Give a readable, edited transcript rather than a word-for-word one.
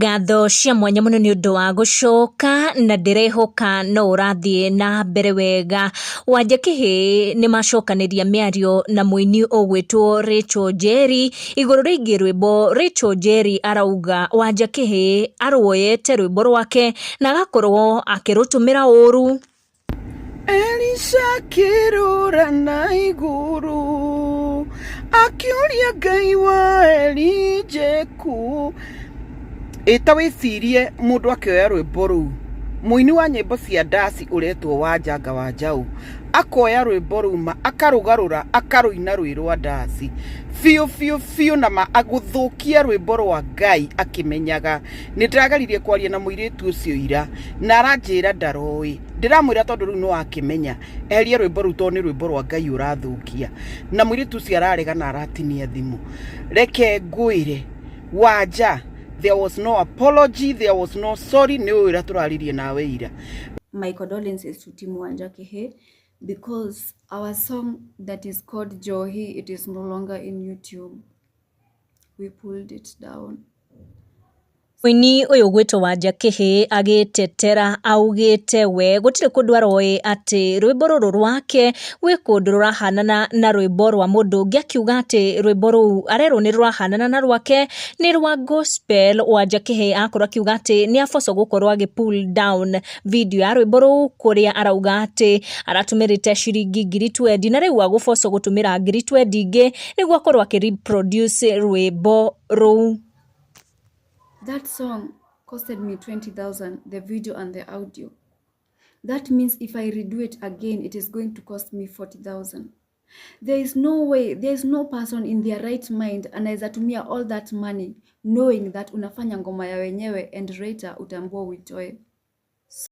Ngatho cia mwanya muno ni undu wa gucoka na ndirehoka no urathie na mbere wega. Wanja Kihi ni macokaniria miario na muini ugwitwo Rachel Njeri iguru ringi rwimbo. Rachel Njeri arauga Wanja Kihi aruoyete rwimbo rwake na agakorwo akirutumira uru. Elisha kirura na iguru akiuria Ngai wa Elijeku ita wicirie mundu akioya rwimbo ruu. Muini wa nyimbo cia ndaci uretwo Wanjanga wa Njau akoya rwimbo ruma akarugarura akaruina rwi rwa ndaci fiu na aguthukia rwimbo rwa Ngai akimenyaga. Nindagaririe kwaria na muiritu ucio ira na aranjira ndaroi. Ndiramwira tondu riu no akimenya eherie rwimbo ruu tondu ni rwimbo rwa Ngai urathukia. Na muiritu ucio ararega na aratinia thimu. Reke ngwire Wanja, there was no apology, there was no sorry. Ni wira turaririe nawe ira. My condolences to Team Wanja Kihi, because our song that is called Johi, it is no longer in YouTube. We pulled it down. Muini uyu gwitwo Wanja Kihi agitetera augite we gutire kundu aroi ati rwimbo ruru rwake wi kundu rurahanana na rwimbo rwa mundu ungi, akiuga ati rwimbo ruu arerwo ni rurahanana na rwake ni rwa gospel. Wanja Kihi akorwo akiuga ati ni afoco gukorwo agi pull down video ya rwimbo ruu kuria arauga ati aratumirite ciringi 20,000 na riu agufoco gutumira 20,000 ingi niguo akorwo akireproduce rwimbo ruu. That song costed me 20,000, the video and the audio. That means if I redo it again, it is going to cost me 40,000. There is no way, there is no person in their right mind anaweza tumia all that money knowing that unafanya ngoma ya wenyewe and later utambua uitoe.